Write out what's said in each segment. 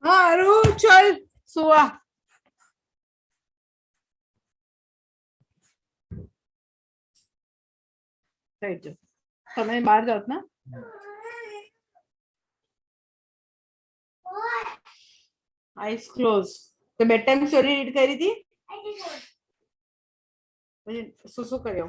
हाँ रू चल सुआ તમે બહાર જાઓ ના આઈસ ક્લોઝ તો બેડ ટાઈમ સ્ટોરી રીડ કરી હતી શું શું કર્યો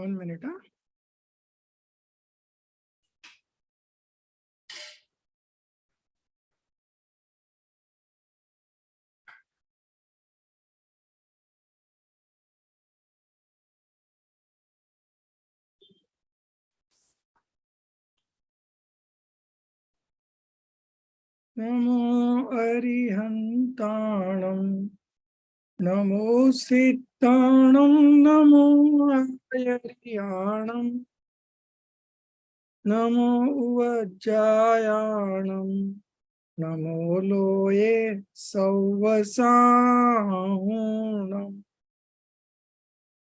1 minute. Namo Arihantanam Namo Sittanam Namo Ariyanam Namo Uvajjayanam Namo Loye Sauvasanam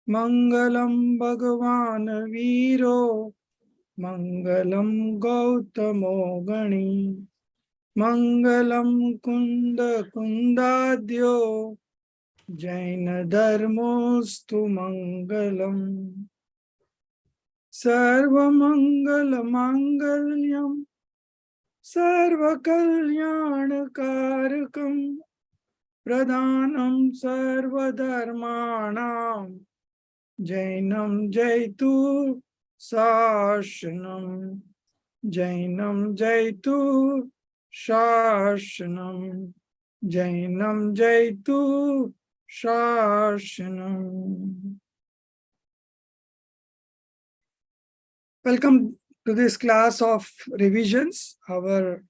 Mangalam Bhagavan Viro Mangalam Gautamo Gani Mangalam Kunda Kundadyo Jaina Dharmostu Mangalam Sarva Mangala Mangalyam Sarva Kalyana Karakam Pradhanam Sarva Dharmanam Jainam Jaitu Sashanam Jainam Jaitu Shashanam Jainam Jaitu Shashanam. Welcome to this class of revisions. Our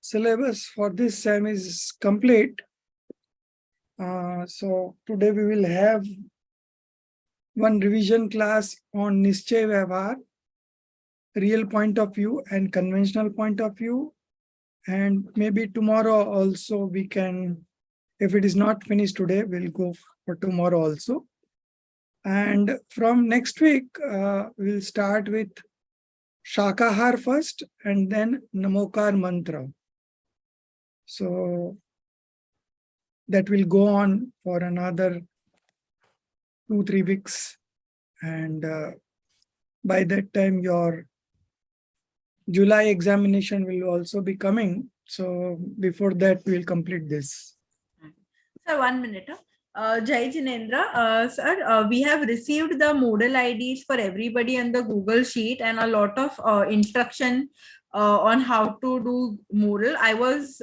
syllabus for this sem is complete. So today we will have one revision class on Nischay Vyavhar, real point of view and conventional point of view. And maybe tomorrow also we can, if it is not finished today, we'll go for tomorrow also. And from next week, we'll start with Shakahar first and then Namokar Mantra. So that will go on for another 2-3 weeks. And by that time, your July examination will also be coming. So before that, we'll complete this. Sir, 1 minute. Jai Jinendra, sir, we have received the Moodle IDs for everybody on the Google Sheet and a lot of instruction on how to do Moodle. I was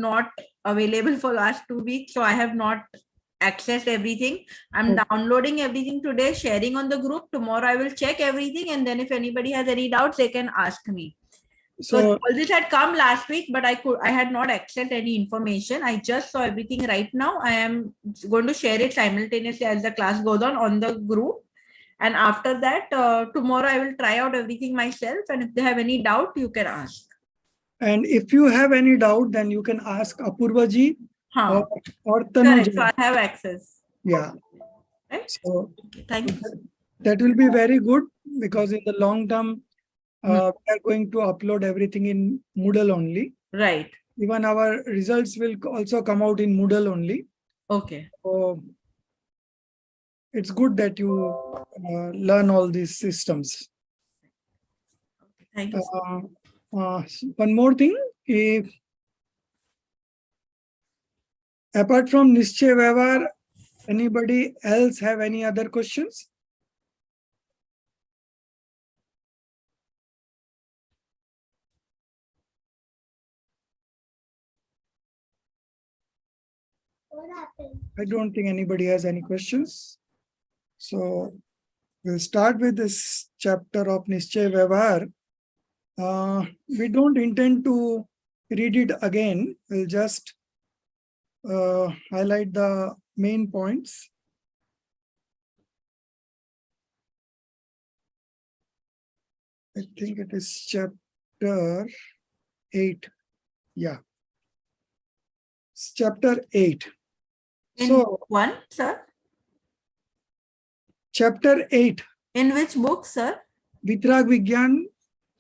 not available for last 2 weeks, so I have not accessed everything. I'm downloading everything today, sharing on the group. Tomorrow I will check everything, and then if anybody has any doubts, they can ask me. So all this had come last week, but I had not accessed any information. I just saw everything right now. I am going to share it simultaneously as the class goes on the group. And after that, tomorrow I will try out everything myself. And if they have any doubt, you can ask. And if you have any doubt, then you can ask Apurva ji or Tanu ji. So I have access. Yeah. Right? So okay, thank you. That will be very good because in the long term, we are going to upload everything in Moodle only. Right. Even our results will also come out in Moodle only. Okay. So it's good that you learn all these systems. Thank you. One more thing, if apart from Nischay Vyavhar, anybody else have any other questions? I don't think anybody has any questions. So we'll start with this chapter of Nischay Vyavhar. We don't intend to read it again. We'll just highlight the main points. I think it is chapter 8. Yeah. It's chapter 8. In So, one, sir? chapter 8, In which book, sir? Vitrag Vigyan,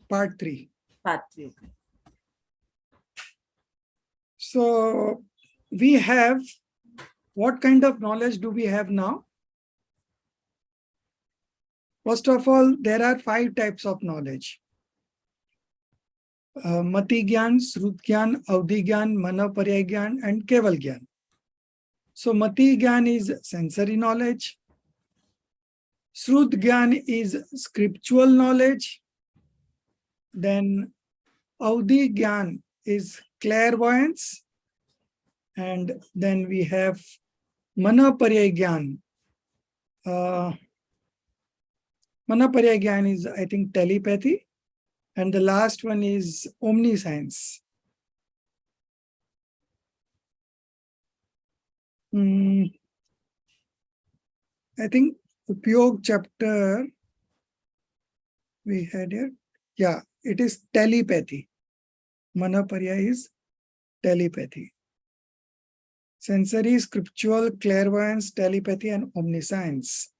part 3. Part 3. So, we have, what kind of knowledge do we have now? First of all, there are 5 types of knowledge. Mati Gyan, Srut Gyan, Avdhi Gyan, Manaparya Gyan, and Keval Gyan. So, Mati Gyan is sensory knowledge. Srut Gyan is scriptural knowledge. Then, Avdhi Gyan is clairvoyance. And then we have Manaparya Gyan. Manaparya Gyan is, I think, telepathy. And the last one is omniscience. I think Upyog chapter we had here. Yeah, it is telepathy. Manaparya is telepathy. Sensory, scriptural, clairvoyance, telepathy, and omniscience.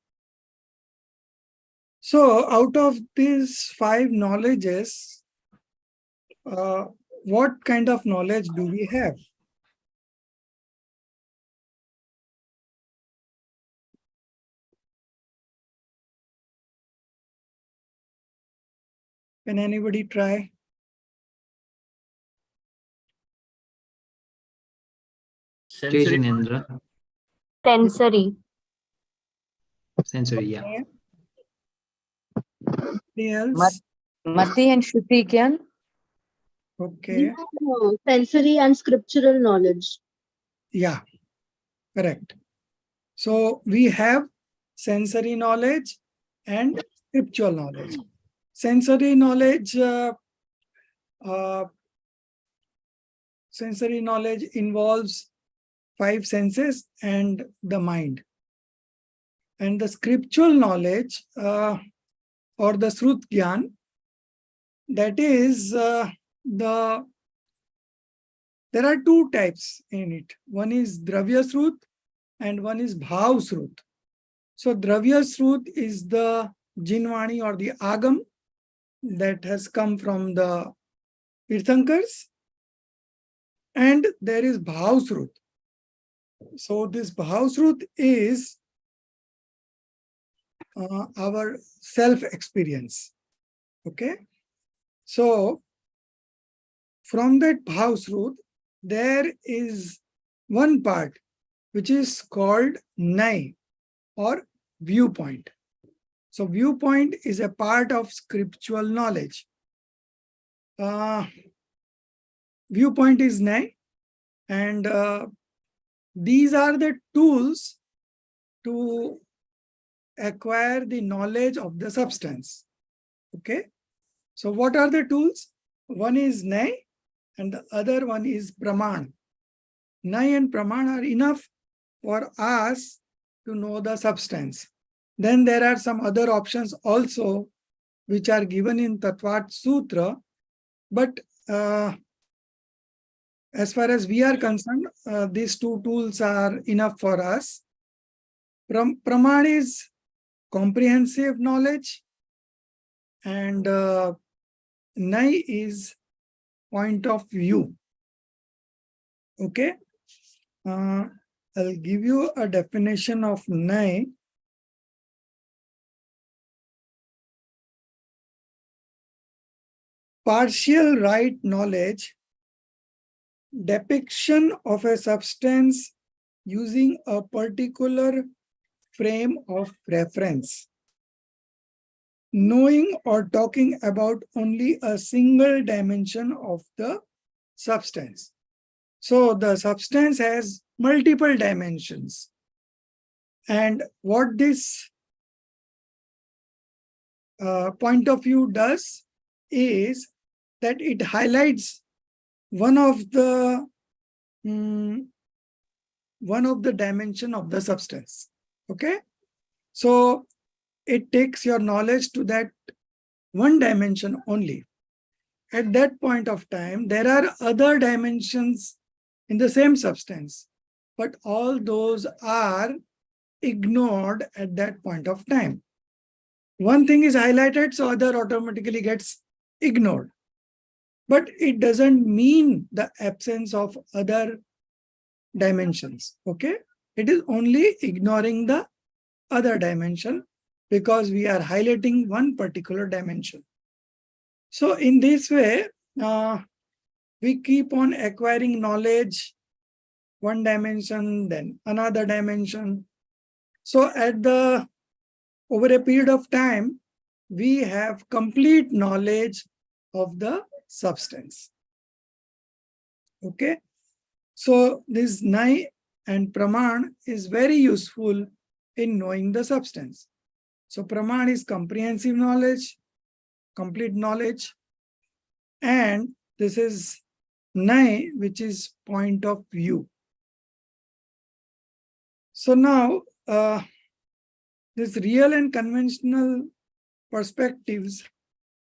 So out of these 5 knowledges, what kind of knowledge do we have? Can anybody try? Sensory. Jinendra. Sensory. Sensory, yeah. Anybody else? Mati and Shruti Gyan. Okay. Sensory and scriptural knowledge. Yeah, correct. So we have sensory knowledge and scriptural knowledge. Sensory knowledge, involves 5 senses and the mind. And the scriptural knowledge, or the Srut Gyan, that is there are 2 types in it. One is Dravya Srut and one is Bhav Srut. So Dravya Srut is the Jinvani or the Agam that has come from the Tirthankars, and there is Bhav Srut. So this Bhav Srut is our self-experience. Okay. So from that Bhav Srut, there is one part which is called Nai or viewpoint. So viewpoint is a part of scriptural knowledge. Viewpoint is Nai, and these are the tools to acquire the knowledge of the substance. Okay. So what are the tools? One is Nai and the other one is Praman. Nai and Praman are enough for us to know the substance. Then there are some other options also which are given in Tattvat Sutra, but as far as we are concerned, these 2 tools are enough for us. Praman is comprehensive knowledge, and Nai is point of view. Okay. I'll give you a definition of Nai. Partial right knowledge, depiction of a substance using a particular frame of reference. Knowing or talking about only a single dimension of the substance. So the substance has multiple dimensions. And what this point of view does is that it highlights one of the one of the dimension of the substance. Okay. So it takes your knowledge to that one dimension only. At that point of time, there are other dimensions in the same substance, but all those are ignored at that point of time. One thing is highlighted, so other automatically gets ignored. But it doesn't mean the absence of other dimensions. Okay. It is only ignoring the other dimension because we are highlighting one particular dimension. So in this way, we keep on acquiring knowledge, one dimension, then another dimension. So over a period of time, we have complete knowledge of the substance. Okay. So this Nai and Praman is very useful in knowing the substance. So Praman is comprehensive knowledge, complete knowledge, and this is Nai, which is point of view. So now this real and conventional perspectives,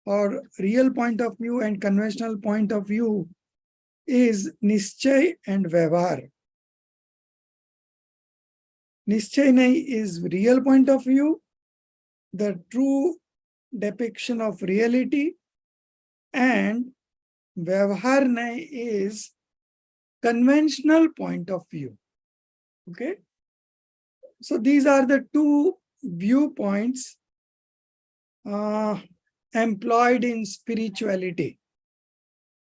or real point of view and conventional point of view, is Nischay and Vyavhar. Nischay Nai is real point of view, the true depiction of reality, and Vyavhar Nai is conventional point of view. Okay. So these are the two viewpoints employed in spirituality.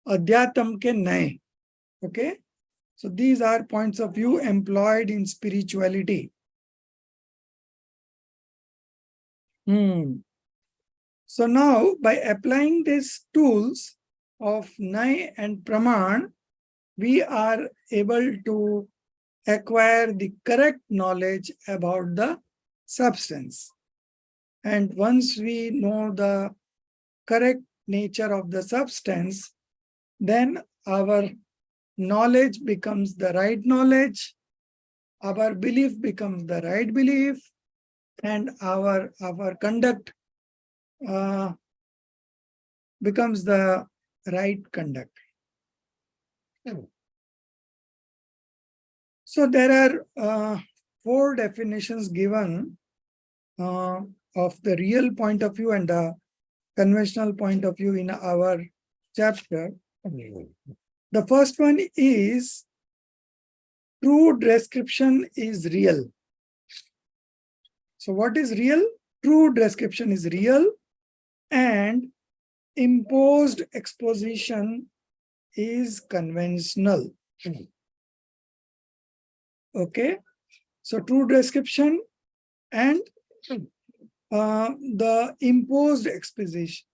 Adhyatam ke Nai. Okay. So these are points of view employed in spirituality. So now, by applying these tools of Nai and Praman, we are able to acquire the correct knowledge about the substance. And once we know the correct nature of the substance, then our knowledge becomes the right knowledge, our belief becomes the right belief, and our conduct becomes the right conduct. So there are 4 definitions given of the real point of view and the conventional point of view in our chapter. The first one is true description is real. So what is real? True description is real, and imposed exposition is conventional. Okay. So true description and the imposed exposition.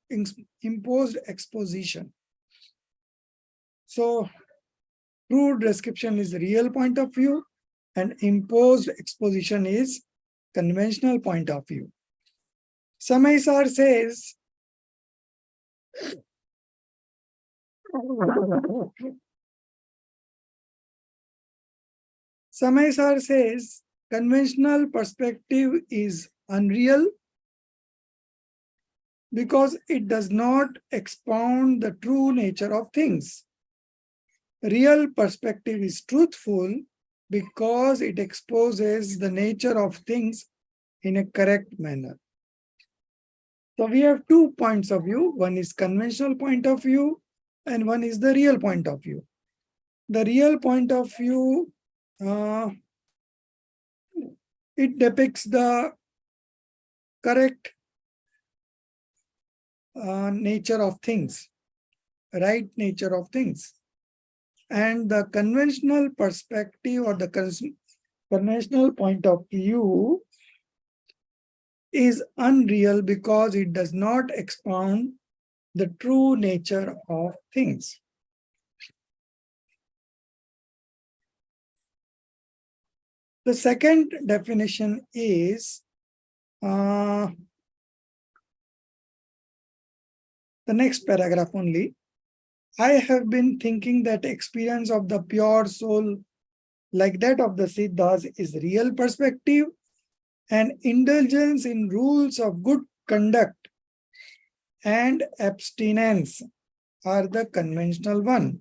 So true description is real point of view, and imposed exposition is conventional point of view. Samay sir says, conventional perspective is unreal because it does not expound the true nature of things. Real perspective is truthful because it exposes the nature of things in a correct manner. So we have 2 points of view. One is conventional point of view and one is the real point of view. The real point of view, it depicts the correct nature of things, right nature of things. And the conventional perspective or the conventional point of view is unreal because it does not expound the true nature of things. The second definition is the next paragraph only. I have been thinking that experience of the pure soul like that of the Siddhas is real perspective, and indulgence in rules of good conduct and abstinence are the conventional one.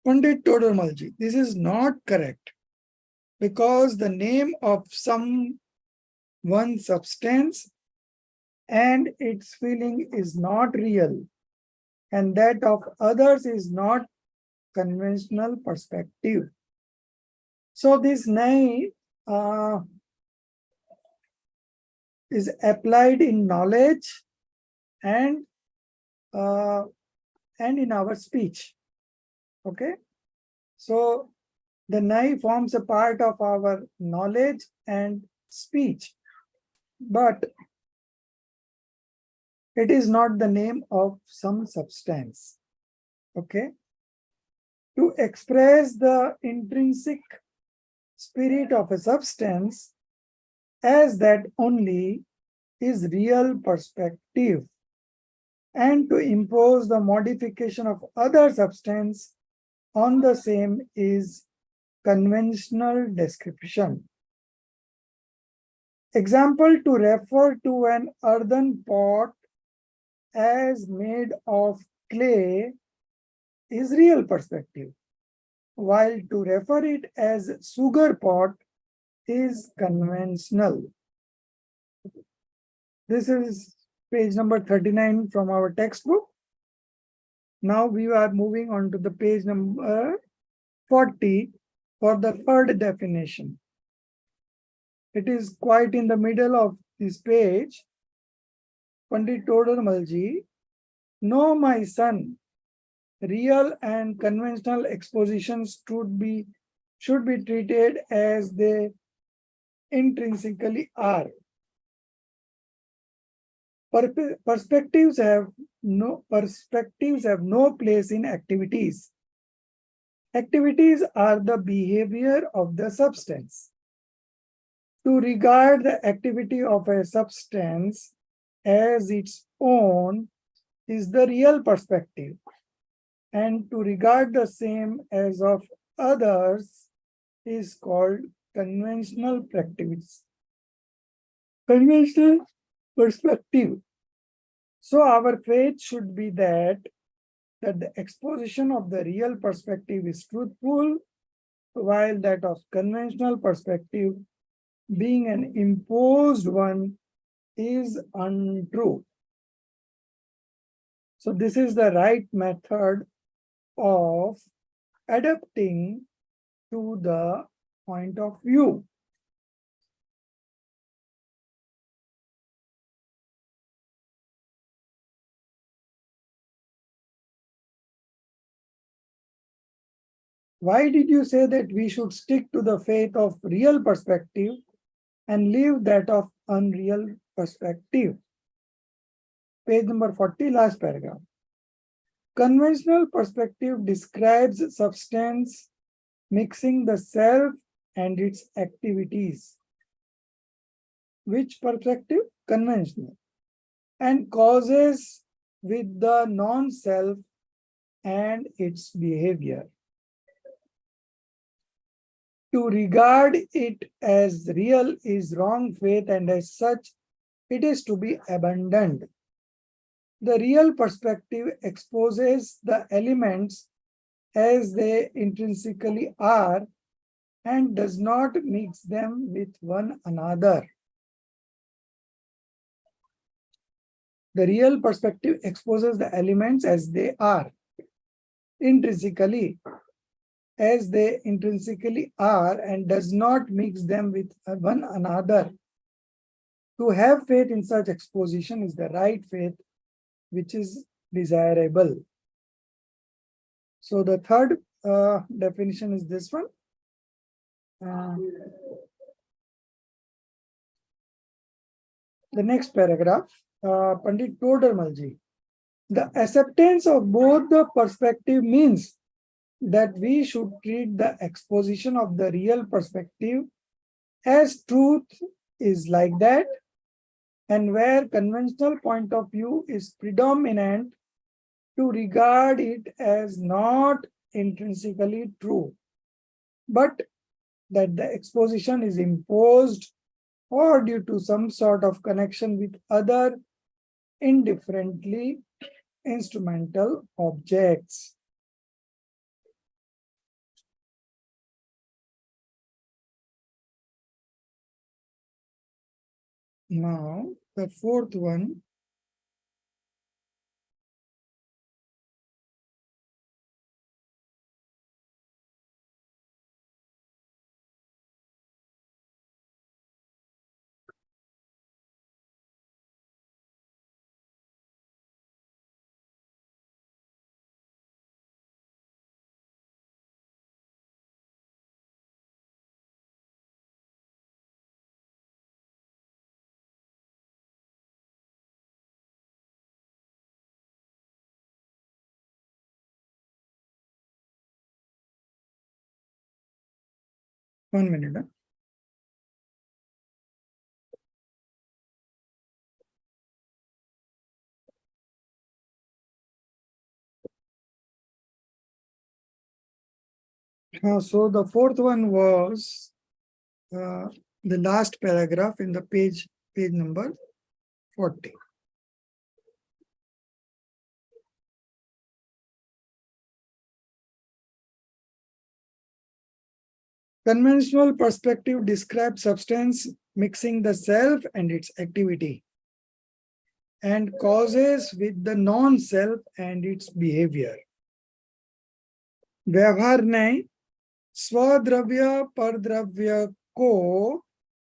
Pandit Todarmalji, this is not correct, because the name of some one substance and its feeling is not real, and that of others is not conventional perspective. So this nai is applied in knowledge and in our speech. Okay, so the nai forms a part of our knowledge and speech, but it is not the name of some substance. Okay, to express the intrinsic spirit of a substance as that only is real perspective, and to impose the modification of other substance on the same is conventional description. Example, to refer to an earthen pot as made of clay is real perspective, while to refer it as sugar pot is conventional. This is page number 39 from our textbook. Now we are moving on to the page number 40 for the third definition. It is quite in the middle of this page. Pandit Todarmalji, no, my son, real and conventional expositions should be treated as they intrinsically are. Perspectives have no place in activities. Activities are the behavior of the substance. To regard the activity of a substance as its own is the real perspective, and to regard the same as of others is called conventional practice. Conventional perspective. So our faith should be that the exposition of the real perspective is truthful, while that of conventional perspective, being an imposed one, is untrue. So this is the right method of adapting to the point of view. Why did you say that we should stick to the faith of real perspective and leave that of unreal perspective? Page number 40, last paragraph. Conventional perspective describes substance mixing the self and its activities. Which perspective? Conventional. And causes with the non-self and its behavior. To regard it as real is wrong faith, and as such, it is to be abandoned. The real perspective exposes the elements as they intrinsically are and does not mix them with one another. The real perspective exposes the elements as they are, intrinsically, as they intrinsically are, and does not mix them with one another. To have faith in such exposition is the right faith, which is desirable. So the third definition is this one. The next paragraph, Pandit Todarmalji. The acceptance of both the perspective means that we should treat the exposition of the real perspective as truth is like that, and where conventional point of view is predominant, to regard it as not intrinsically true. but that the exposition is imposed or due to some sort of connection with other indifferently instrumental objects. Now, the fourth one. One minute. So the fourth one was the last paragraph in the page number 40. Conventional perspective describes substance mixing the self and its activity and causes with the non-self and its behavior. व्यवहार ने स्वद्रव्य परद्रव्य को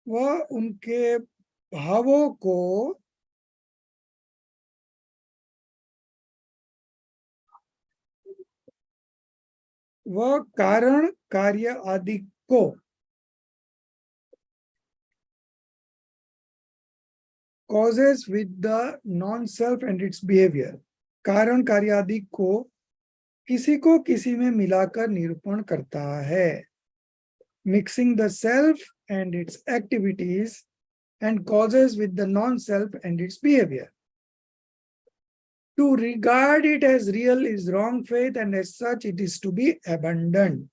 व उनके भावों को व कारण कार्य आदि को causes with the non-self and its behavior. कारण कार्य आदि को किसी में मिलाकर निरूपण करता है. Mixing the self and its activities and causes with the non-self and its behavior. To regard it as real is wrong faith, and as such it is to be abandoned.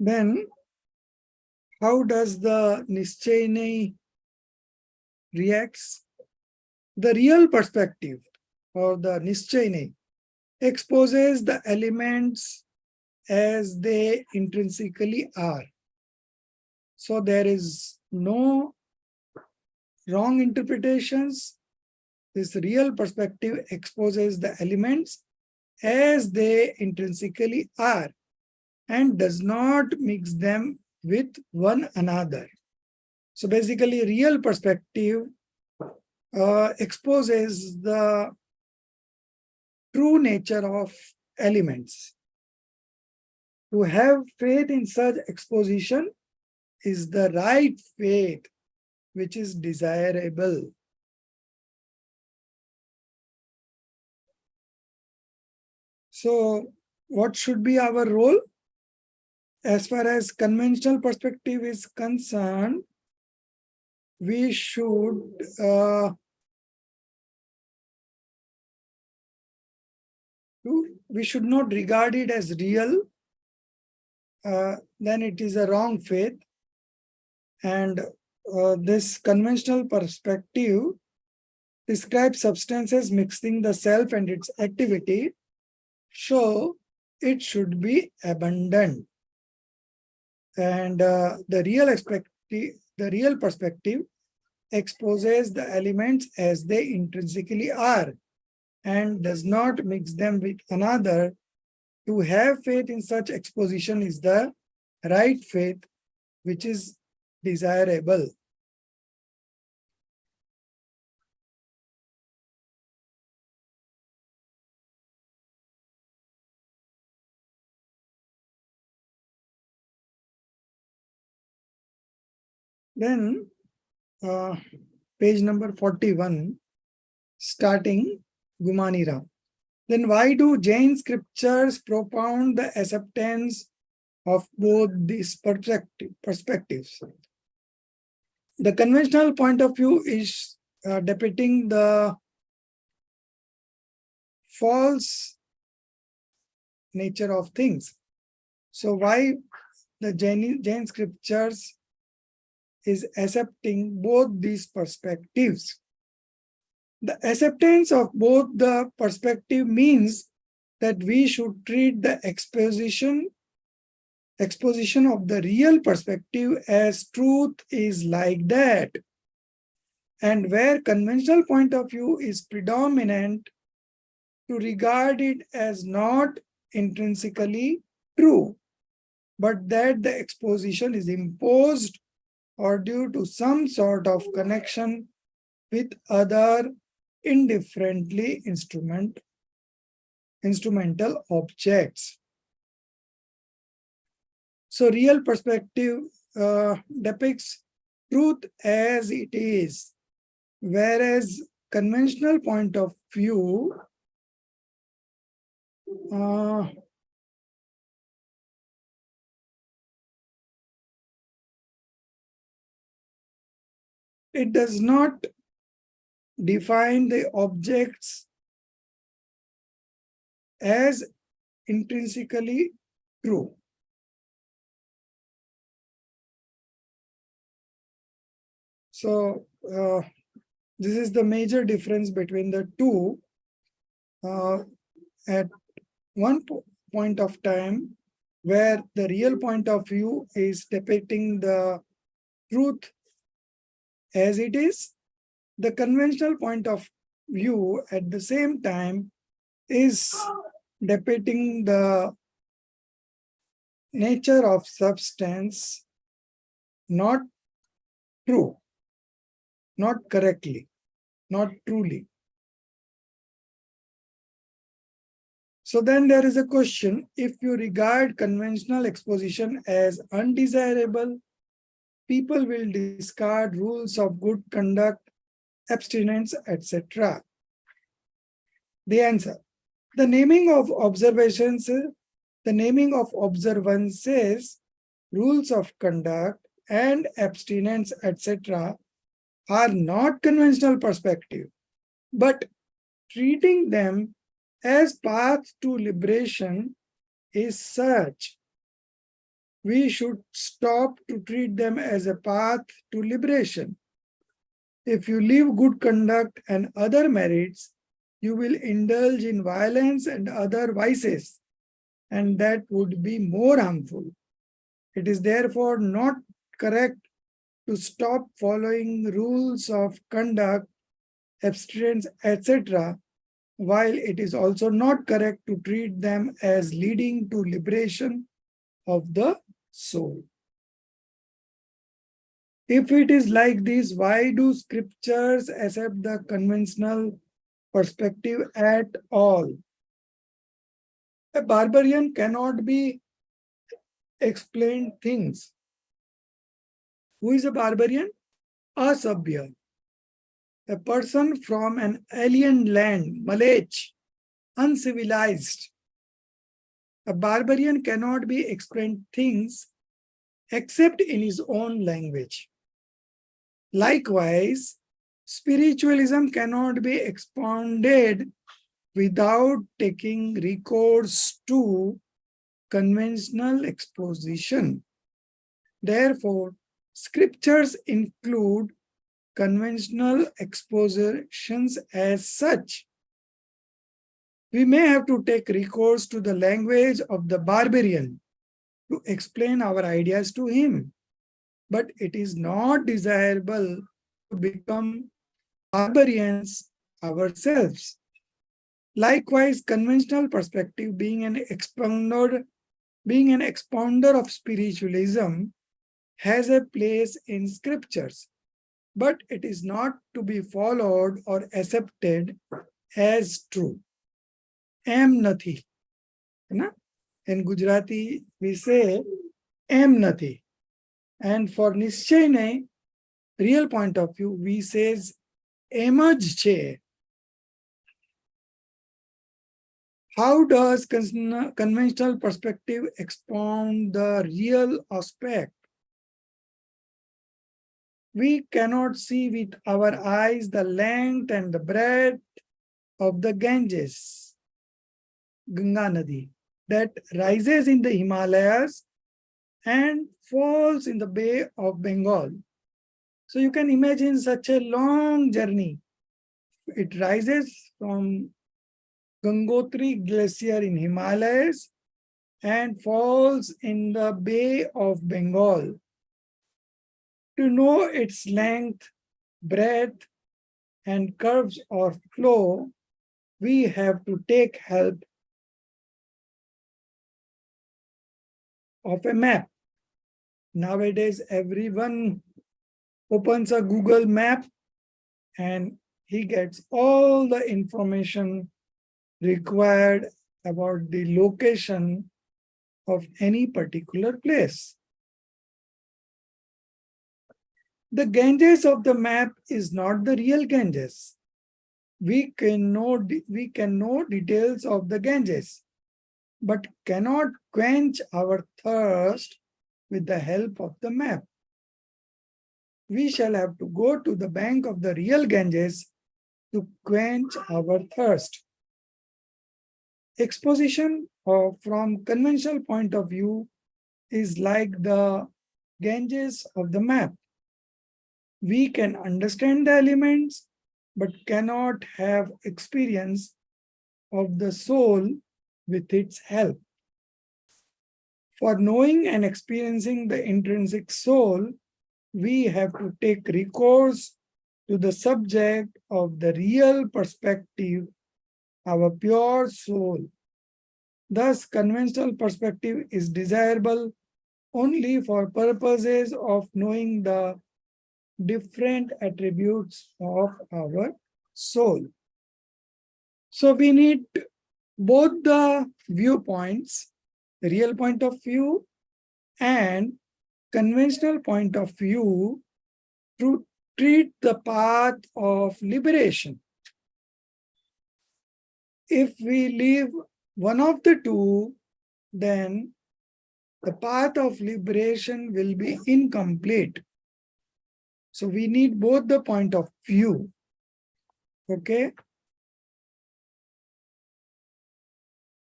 Then, how does the Nischayani reacts? The real perspective or the Nischayani exposes the elements as they intrinsically are. So there is no wrong interpretations. This real perspective exposes the elements as they intrinsically are and does not mix them with one another. So basically, real perspective exposes the true nature of elements. To have faith in such exposition is the right faith, which is desirable. So, what should be our role? As far as conventional perspective is concerned, we should not regard it as real. Then it is a wrong faith. And this conventional perspective describes substances mixing the self and its activity, so it should be abandoned. And the real perspective exposes the elements as they intrinsically are and does not mix them with another. To have faith in such exposition is the right faith, which is desirable. Then page number 41, starting Gumanira. Then why do Jain scriptures propound the acceptance of both these perspectives? The conventional point of view is depicting the false nature of things. So why the Jain scriptures is accepting both these perspectives? The acceptance of both the perspective means that we should treat the exposition of the real perspective as truth is like that. And where conventional point of view is predominant, to regard it as not intrinsically true, but that the exposition is imposed or due to some sort of connection with other indifferently instrumental objects. So real perspective depicts truth as it is, whereas conventional point of view it does not define the objects as intrinsically true. So this is the major difference between the two. At one point of time, where the real point of view is depicting the truth as it is, the conventional point of view at the same time is depicting the nature of substance not true, not correctly, not truly. So then there is a question: if you regard conventional exposition as undesirable, people will discard rules of good conduct, abstinence, etc. The answer: the naming of observances, rules of conduct, and abstinence, etc. are not conventional perspective, but treating them as path to liberation is such. We should stop to treat them as a path to liberation. If you leave good conduct and other merits, you will indulge in violence and other vices, and that would be more harmful. It is therefore not correct to stop following rules of conduct, abstinence, etc., while it is also not correct to treat them as leading to liberation of the soul. If it is like this, why do scriptures accept the conventional perspective at all? A barbarian cannot be explained things. Who is a barbarian? Asabhya. A person from an alien land, Malech, uncivilized. A barbarian cannot be explained things except in his own language. Likewise, spiritualism cannot be expounded without taking recourse to conventional exposition. Therefore, scriptures include conventional expositions as such. We may have to take recourse to the language of the barbarian to explain our ideas to him, but it is not desirable to become barbarians ourselves. Likewise, conventional perspective, being an expounder of spiritualism, has a place in scriptures, but it is not to be followed or accepted as true. Am nathi. In Gujarati, we say am nathi. And for Nischay nahi, real point of view, we says emaj che. How does conventional perspective expound the real aspect? We cannot see with our eyes the length and the breadth of the Ganges. Ganga Nadi that rises in the Himalayas and falls in the Bay of Bengal. So you can imagine such a long journey. It rises from Gangotri Glacier in Himalayas and falls in the Bay of Bengal. To know its length, breadth, and curves or flow, we have to take help of a map. Nowadays, everyone opens a Google map and he gets all the information required about the location of any particular place. The Ganges of the map is not the real Ganges. We can know details of the Ganges, but cannot quench our thirst with the help of the map. We shall have to go to the bank of the real Ganges to quench our thirst. Exposition from conventional point of view is like the Ganges of the map. We can understand the elements, but cannot have experience of the soul with its help. For knowing and experiencing the intrinsic soul, we have to take recourse to the subject of the real perspective, our pure soul. Thus, conventional perspective is desirable only for purposes of knowing the different attributes of our soul. So we need both the viewpoints, the real point of view and conventional point of view, to treat the path of liberation. If we leave one of the two, then the path of liberation will be incomplete. So we need both the point of view. Okay.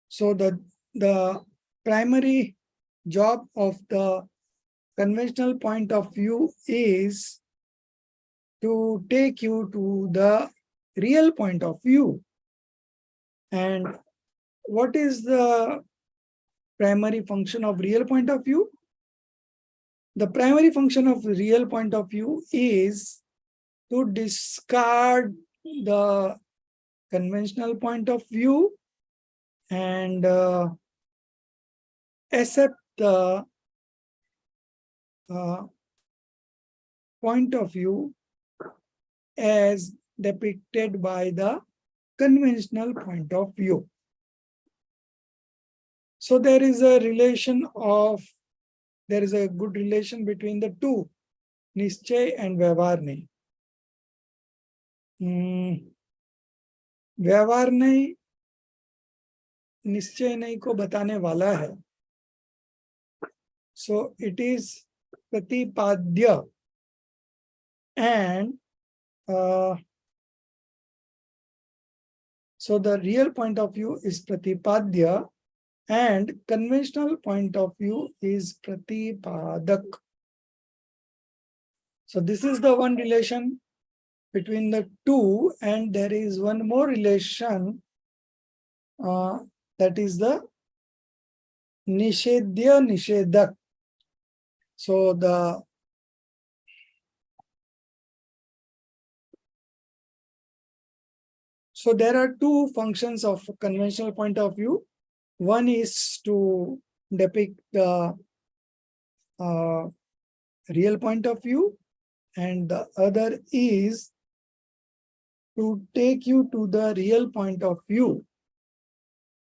So the primary job of the conventional point of view is to take you to the real point of view. And what is the primary function of real point of view? The primary function of the real point of view is to discard the conventional point of view and accept the point of view as depicted by the conventional point of view. So there is a good relation between the two, Nischay and Vyavharnay. Vyavharnay निश्चय नहीं को बताने वाला है. So it is प्रतिपाद्य and so the real point of view is प्रतिपाद्य and conventional point of view is प्रतिपादक. So this is the one relation between the two, and there is one more relation that is the Nishedya Nishedak. So there are two functions of conventional point of view. One is to depict the real point of view, and the other is to take you to the real point of view.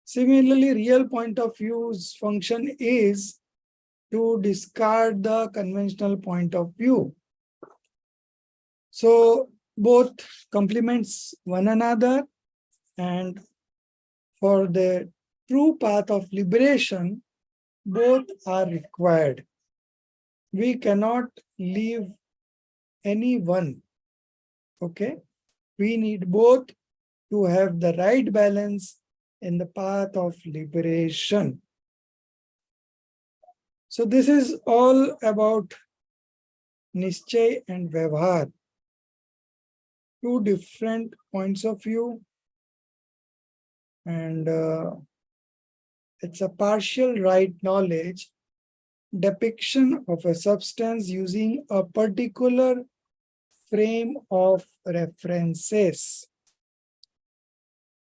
Similarly, real point of view's function is to discard the conventional point of view. So both complements one another, and for the true path of liberation, both are required. We cannot leave any one. Okay, we need both to have the right balance in the path of liberation. So this is all about Nischay and Vyavhar. Two different points of view, and it's a partial right knowledge depiction of a substance using a particular frame of references.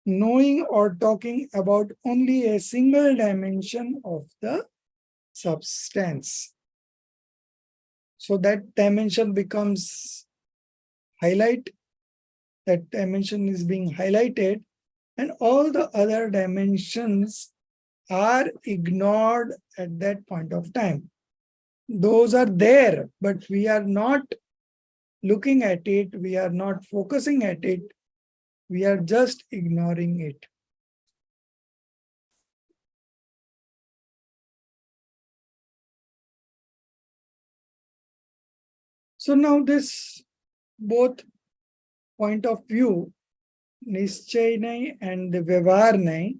Knowing or talking about only a single dimension of the substance. So that dimension becomes highlight, that dimension is being highlighted, and all the other dimensions are ignored at that point of time. Those are there, but we are not looking at it, we are not focusing at it, we are just ignoring it. So now this both point of view, Nischay and the Vyavhar,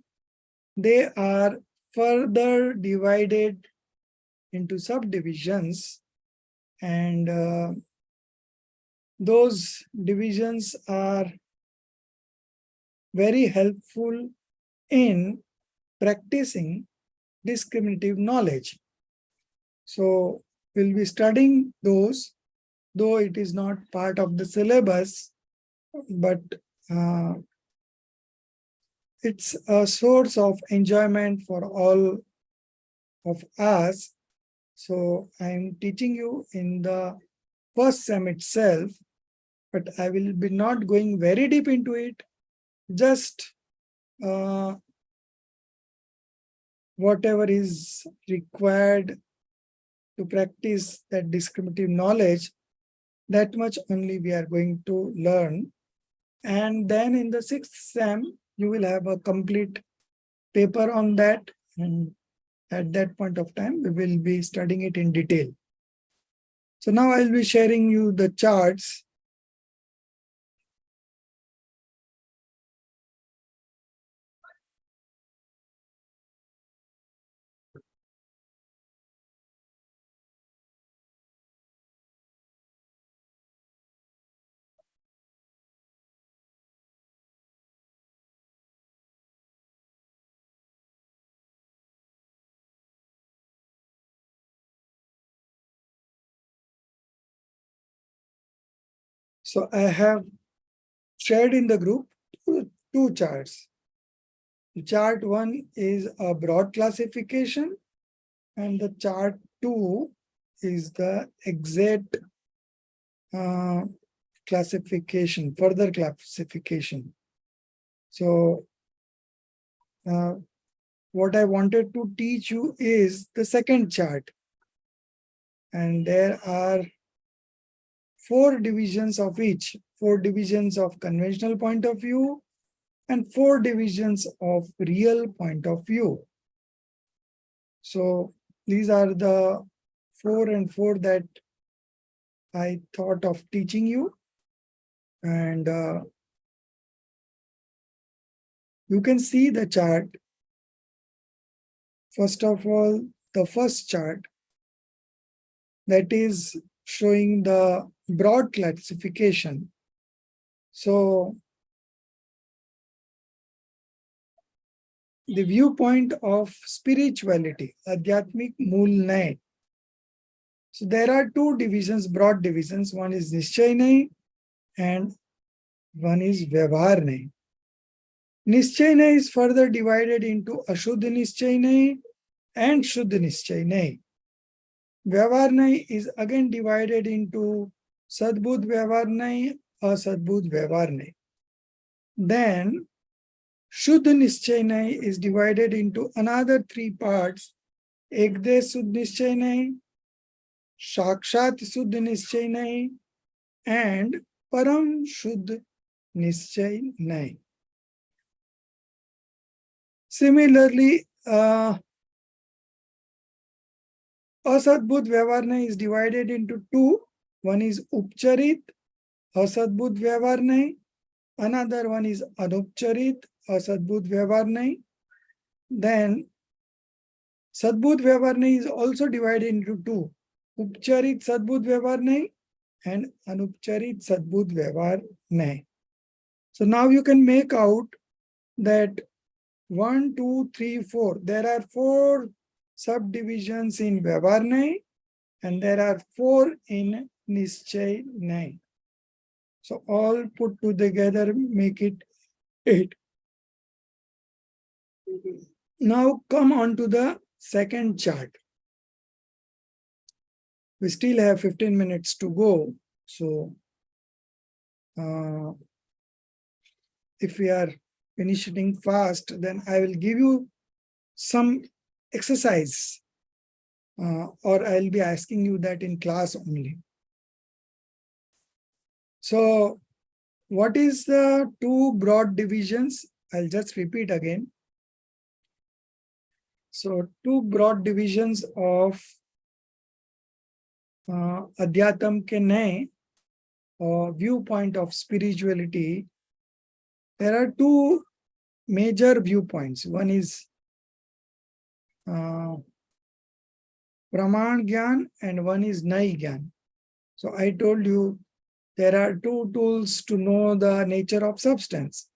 they are further divided into subdivisions, and those divisions are very helpful in practicing discriminative knowledge. So we'll be studying those, though it is not part of the syllabus, but it's a source of enjoyment for all of us. So I'm teaching you in the first sem itself, but I will be not going very deep into it, just whatever is required to practice that discriminative knowledge, that much only we are going to learn. And then in the sixth sem, you will have a complete paper on that. And at that point of time, we will be studying it in detail. So now I'll be sharing you the charts. So I have shared in the group two charts. Chart 1 is a broad classification, and the chart 2 is the exact classification, further classification. So what I wanted to teach you is the second chart. And there are 4 divisions of each, 4 divisions of conventional point of view and 4 divisions of real point of view. So these are the 4 and 4 that I thought of teaching you. And you can see the chart. First of all, the first chart that is showing the broad classification. So the viewpoint of spirituality, Adhyatmik Mool Nay. So there are 2 divisions, broad divisions. One is Nischay Nay and one is Vyavhar Nay. Nischay Nay is further divided into Ashuddha Nischay Nay and Shuddha Nischay Nay. Vyavhar Nay is again divided into Sadbudh Vyavhar Nay, Asadbudh Vyavhar Nay. Then Shuddha Nischay Nay is divided into another 3 parts: Ekdesh Shuddha Nischay Nay, Shakshat Shuddha Nischay Nay, and Param Shuddha Nischay Nay. Similarly, Asadbudh Vyavhar Nay is divided into 2. One is Upcharit Asadbudh Vyavhar Nay, Another one is Anupcharit, Asadbhut Vyavhar Nahi. Then Sadbhut Vyavhar Nahi is also divided into two. Upcharit Sadbhut Vyavhar Nahi and Anupcharit Sadbhut Vyavhar Nahi. So now you can make out that 1, 2, 3, 4. There are 4 subdivisions in Vyavhar Nahi and there are 4 in Nischay Nahi. So all put together make it 8. Now come on to the second chart. We still have 15 minutes to go. So if we are finishing fast, then I will give you some exercise or I'll be asking you that in class only. So what is the 2 broad divisions? I'll just repeat again. So 2 broad divisions of Adhyatam ke naye or viewpoint of spirituality. There are 2 major viewpoints. One is Praman Gyan and one is Nai Gyan. So I told you there are 2 tools to know the nature of substance.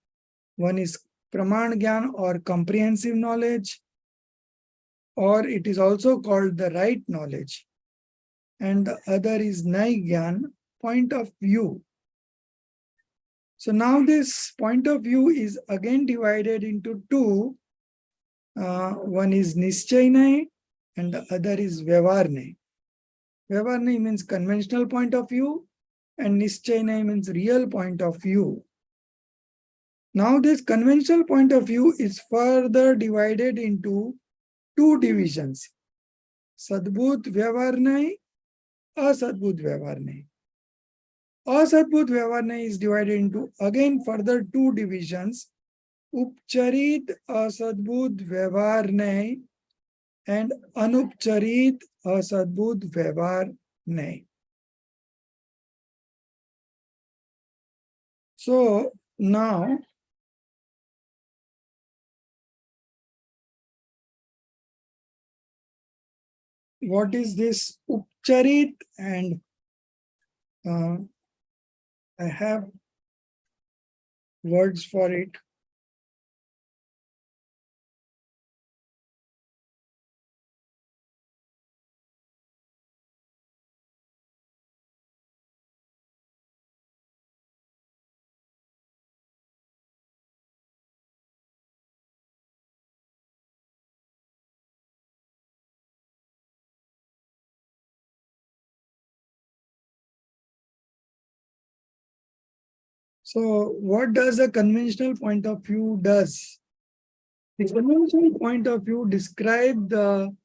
One is Praman Gyan or comprehensive knowledge, or it is also called the right knowledge. And the other is Nai Gyan, point of view. So now this point of view is again divided into 2. One is Nischay Nahi and the other is Vyavhar Nahi. Vyavhar Nahi means conventional point of view and Nischay Nahi means real point of view. Now this conventional point of view is further divided into 2 divisions. Sadbhut Vyavhar Nahi, Asadbhut Vyavhar Nahi. Asadbhut Vyavhar Nahi is divided into again further 2 divisions. Upcharit Asadbhut Vyavhar Nahi and Anupcharit Asadbhut Vyavhar Nahi. So now what is this Upcharit? And I have words for it. So what does a conventional point of view does? The conventional point of view describes the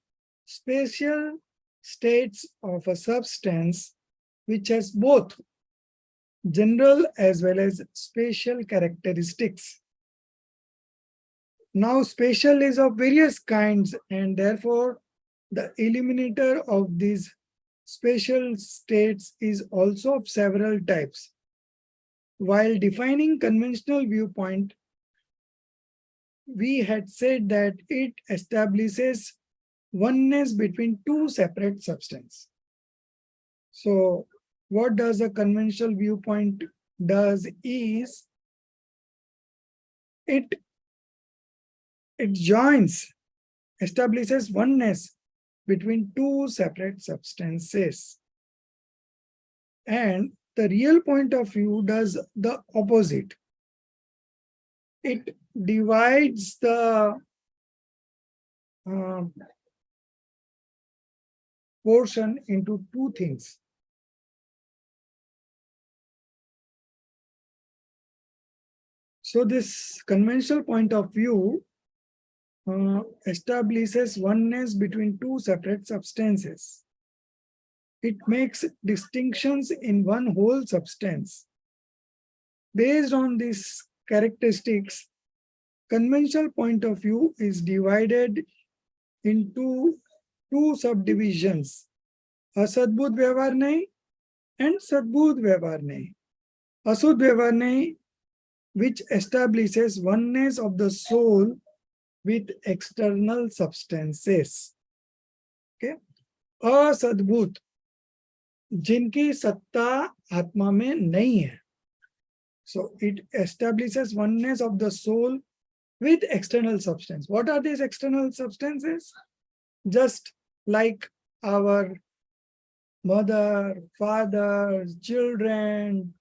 spatial states of a substance which has both general as well as spatial characteristics. Now spatial is of various kinds and therefore the eliminator of these spatial states is also of several types. While defining conventional viewpoint, we had said that it establishes oneness between 2 separate substances. So what does a conventional viewpoint does is it establishes oneness between 2 separate substances. And the real point of view does the opposite. It divides the portion into 2 things. So this conventional point of view establishes oneness between 2 separate substances. It makes distinctions in one whole substance. Based on these characteristics, conventional point of view is divided into 2 subdivisions, Asadbhut Vyavhar Nahi and Sadbhut Vyavhar Nahi. Asud Vyavhar Nahi which establishes oneness of the soul with external substances. Okay. असद्भुत, जिनकी सत्ता आत्मा में नहीं है. So it establishes oneness of the soul with external substance. What are these external substances? Just like our mother, father, children,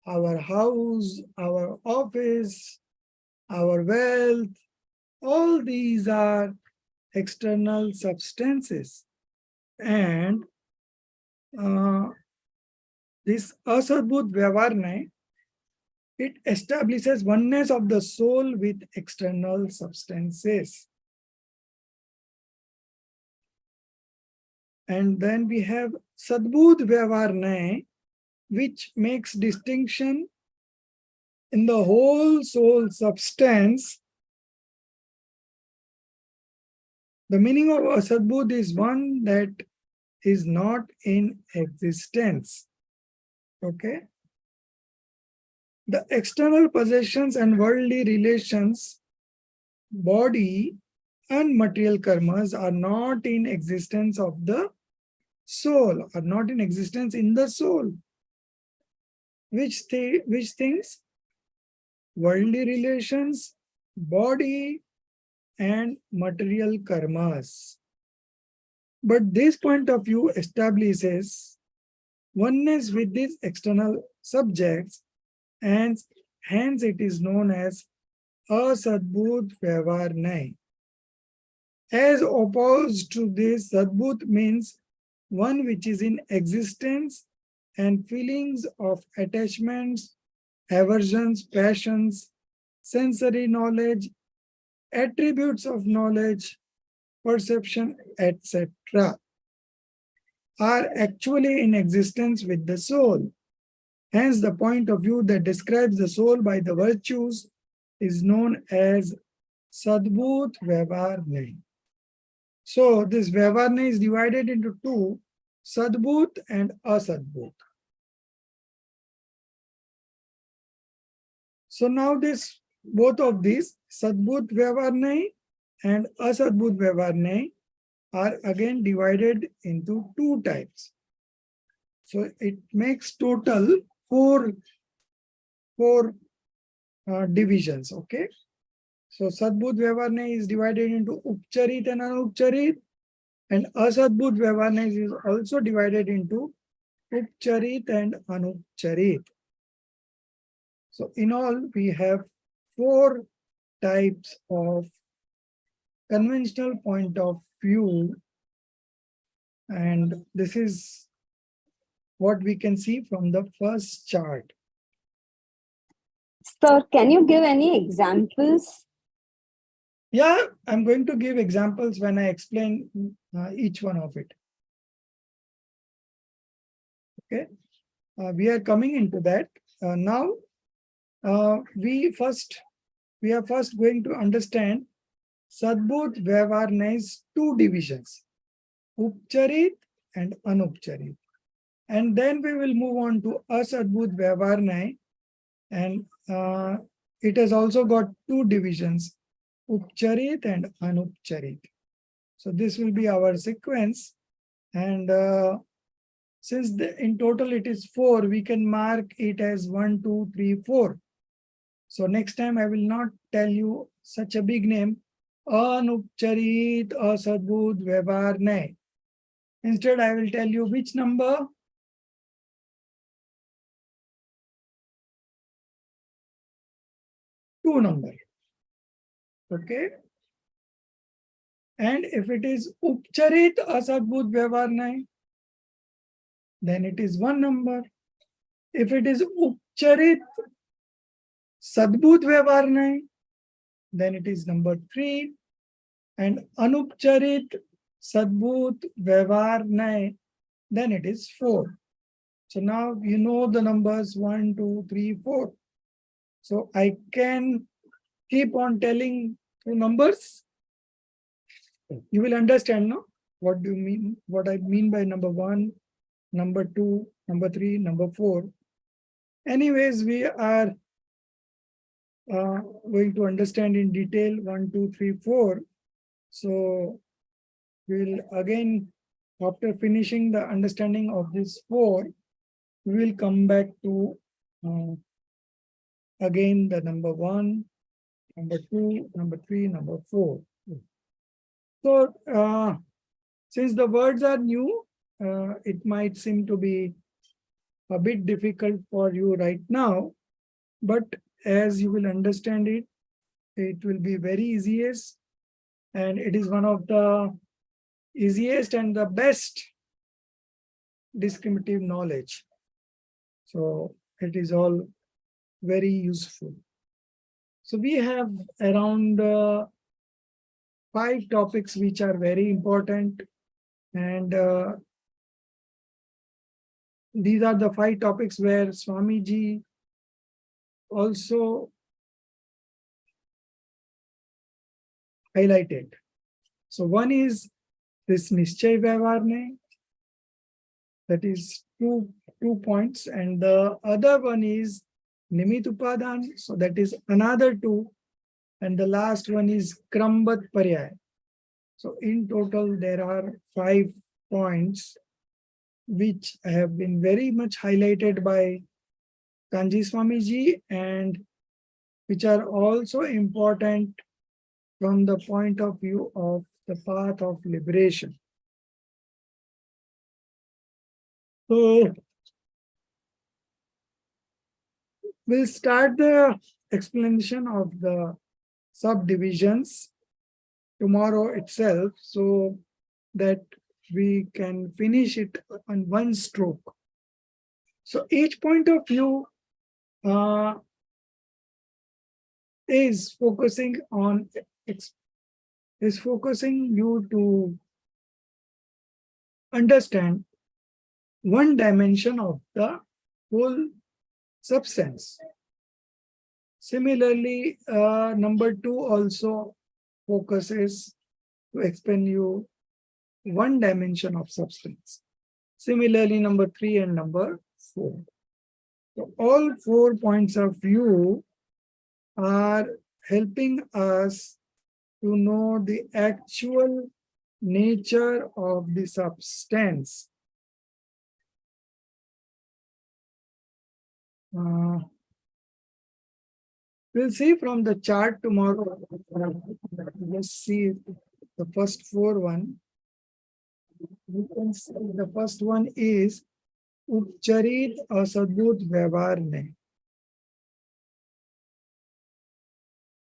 our house, our office, our wealth, all these are external substances. And this asadbhut vyavharnay, it establishes oneness of the soul with external substances. And then we have sadbhut vyavharnay, which makes distinction in the whole soul substance. The meaning of asadbhut is one that is not in existence. Okay. The external possessions and worldly relations, body and material karmas are not in existence of the soul, are not in existence in the soul. Which things? Worldly relations, body and material karmas. But this point of view establishes oneness with these external subjects, and hence it is known as asadbhut vyavharnay. As opposed to this, sadbhut means one which is in existence, and feelings of attachments, aversions, passions, sensory knowledge, attributes of knowledge, perception, etc. are actually in existence with the soul. Hence, the point of view that describes the soul by the virtues is known as sadbhut vyavharnay. So, this vyavharnay is divided into two, sadbhut and asadbhut. So now both of these, sadbhut vyavharnay and asadbhut vyavharnay, are again divided into two types. So it makes total four divisions. Okay. So sadbhut vyavharnay is divided into upcharit and anupcharit, and asadbhut vyavharnay is also divided into upcharit and anupcharit. So in all, we have four types of conventional point of view, and this is what we can see from the first chart. Sir, can you give any examples? Yeah, I'm going to give examples when I explain each one of it. Okay, we are coming into that now. We are first going to understand sadbhut vyavharnay's two divisions, upcharit and anupcharit, and then we will move on to asadbhut vyavharnay, and it has also got two divisions, upcharit and anupcharit. So this will be our sequence, and since in total it is 4, we can mark it as 1, 2, 3, 4. So next time I will not tell you such a big name, anupcharit asadbhut vyavharnay. Instead, I will tell you which number. Two number. Okay. And if it is upcharit asadbhut vyavharnay, then it is one number. If it is upcharit sadbhut vyavharnay, then it is number 3. And anupcharit sadbhut vyavharnay, then it is 4. So now you know the numbers 1, 2, 3, 4. So I can keep on telling two numbers. You will understand, no? What do you mean? What I mean by number 1, number 2, number 3, number 4. Anyways, we are going to understand in detail 1, 2, 3, 4. So we'll again, after finishing the understanding of this 4, we will come back to again the number 1, number 2, number 3, number 4. So since the words are new, it might seem to be a bit difficult for you right now, but as you will understand it, it will be very easiest, and it is one of the easiest and the best discriminative knowledge. So it is all very useful. So we have around 5 topics which are very important, and these are the 5 topics where Swamiji also highlighted. So one is this Nischay Vyavharne, that is two points, and the other one is Nimit Upadan, so that is another 2, and the last one is Krambat Paryay. So in total there are 5 points which have been very much highlighted by Kanji Swamiji, and which are also important from the point of view of the path of liberation. So we'll start the explanation of the subdivisions tomorrow itself, so that we can finish it on one stroke. So each point of view is focusing you to understand one dimension of the whole substance. Similarly, number 2 also focuses to explain you one dimension of substance. Similarly, number 3 and number 4. So all 4 points of view are helping us to know the actual nature of the substance. We'll see from the chart tomorrow. Let's see the first 4 one. You can see the first one is Upcharit Asadbut Vyavharne.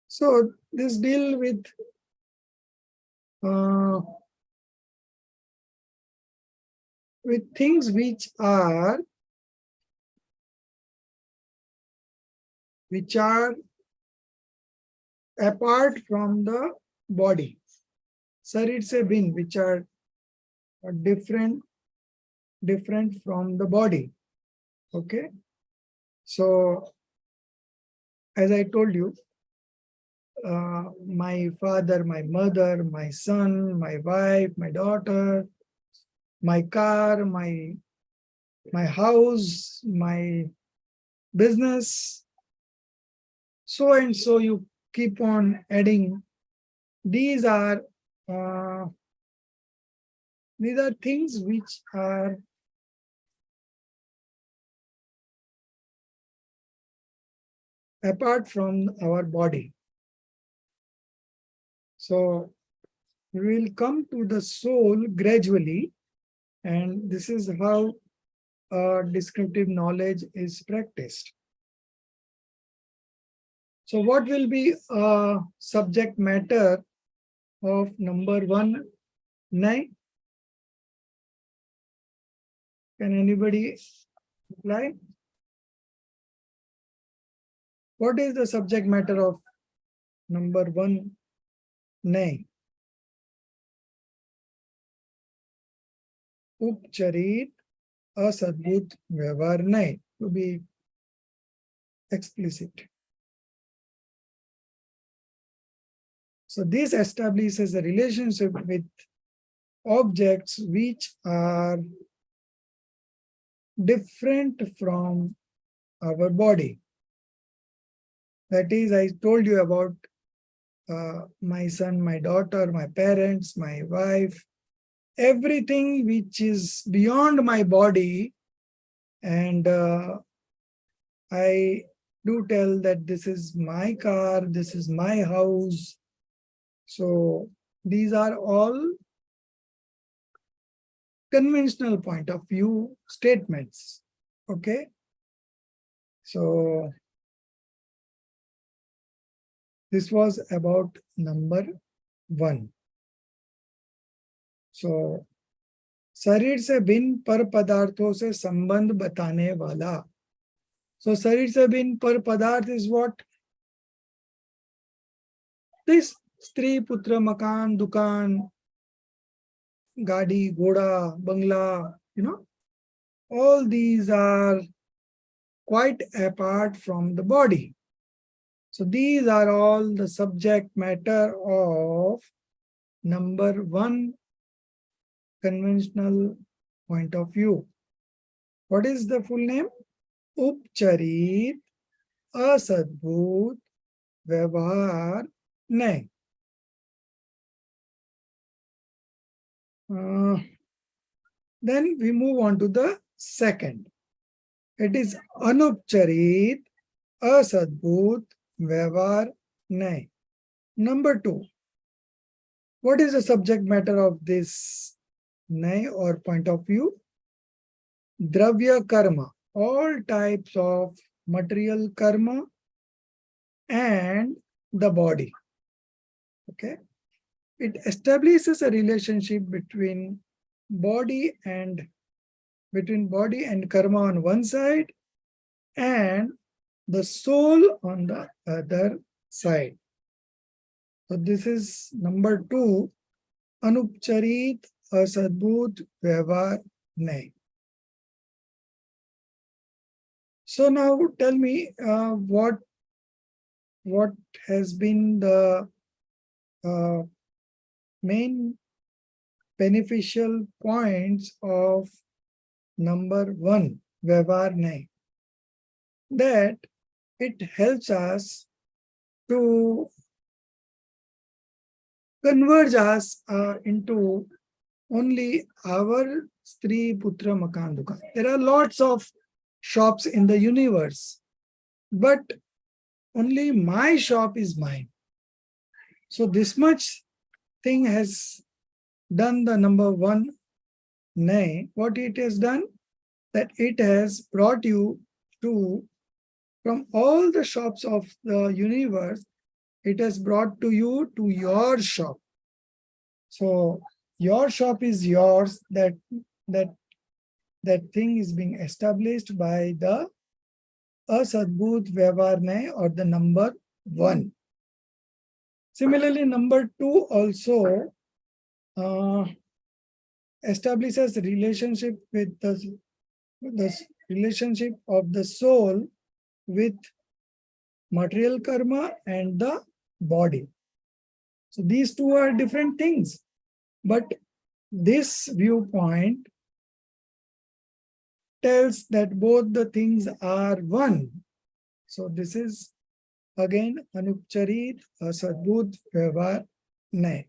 So this deal with things which are apart from the body. Sarir se bin, which are different from the body. Okay. So as I told you, my father, my mother, my son, my wife, my daughter, my car, my house, my business, so and so you keep on adding. These are things which are apart from our body. So we will come to the soul gradually, and this is how descriptive knowledge is practiced. So what will be subject matter of number 1, 9? Can anybody reply? What is the subject matter of number 1, 9? Upcharit Asadbut Vyavharne, to be explicit. So this establishes a relationship with objects which are different from our body. That is, I told you about my son, my daughter, my parents, my wife, everything which is beyond my body. And I do tell that this is my car, this is my house. So these are all conventional point of view statements. Okay. So this was about number 1. So शरीर से भिन्न पर पदार्थों से संबंध बताने वाला. So शरीर से भिन्न पर पदार्थ is what? This स्त्री पुत्र मकान दुकान गाड़ी घोड़ा बंगला, all these are quite apart from the body. So these are all the subject matter of number 1 conventional point of view. What is the full name? उपचरित असद्भुत व्यवहार नहीं. Then we move on to the second. It is anupcharit asadbhut व्यवहार नहीं. Number 2. What is the subject matter of this नहीं or point of view? Dravya karma, all types of material karma and the body. Okay. It establishes a relationship between body and karma on one side and the soul on the other side. So this is number 2, anupcharit asadbhut vyavhar nahi. So now tell me what has been the main beneficial points of number 1, vyavhar nahi. That it helps us to converge us into only our Stri Putra Makan Dukan. There are lots of shops in the universe, but only my shop is mine. So this much thing has done the number 1 nay. What it has done? That it has brought you to, from all the shops of the universe, it has brought to you to your shop. So your shop is yours. That thing is being established by the asadbhut vyavhar nahi or the number 1. Similarly, number 2 also establishes relationship with the relationship of the soul with material karma and the body. So these two are different things, but this viewpoint tells that both the things are one. So this is again anupcharit asadbhut vyavhar nahi.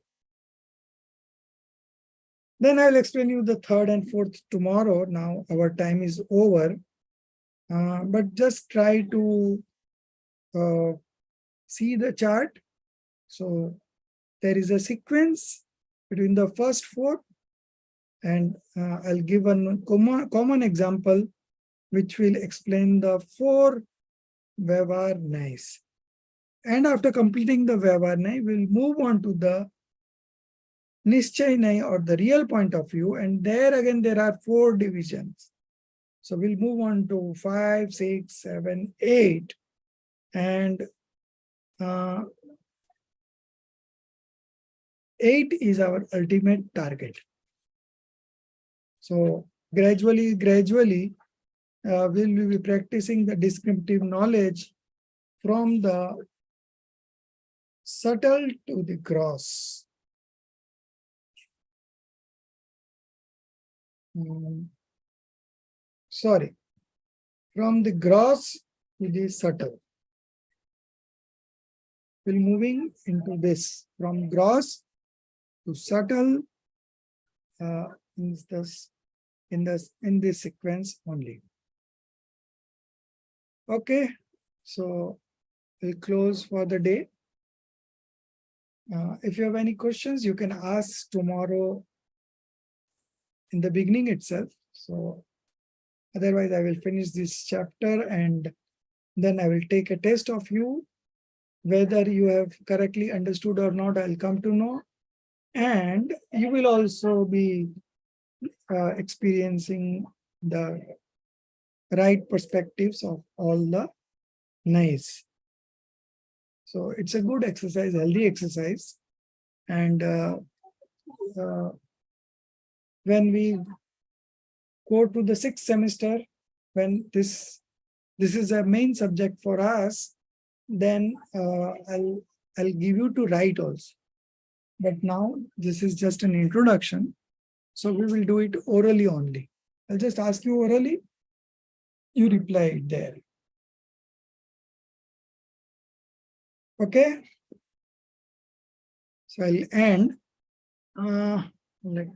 Then I'll explain you the 3rd and 4th tomorrow. Now our time is over, but just try to see the chart. So there is a sequence between the first 4, and I'll give a common example which will explain the 4 vyavhar nahis. And after completing the vyavhar nahi, we'll move on to the nischay nahi or the real point of view, and there again there are 4 divisions. So we'll move on to 5, 6, 7, 8, and 8 is our ultimate target. So gradually, we'll be practicing the descriptive knowledge from the subtle to the gross. From the gross to the subtle. we'll moving into this from gross to subtle in this sequence only. Okay, so we'll close for the day. If you have any questions, you can ask tomorrow in the beginning itself. So otherwise, I will finish this chapter and then I will take a test of you. Whether you have correctly understood or not, I'll come to know. And you will also be experiencing the right perspectives of all the nice. So it's a good exercise, healthy exercise. And when we go to the 6th semester, when this is a main subject for us, then I'll give you to write also. But now this is just an introduction. So we will do it orally only. I'll just ask you orally. You reply it there. Okay. So I'll end. Let me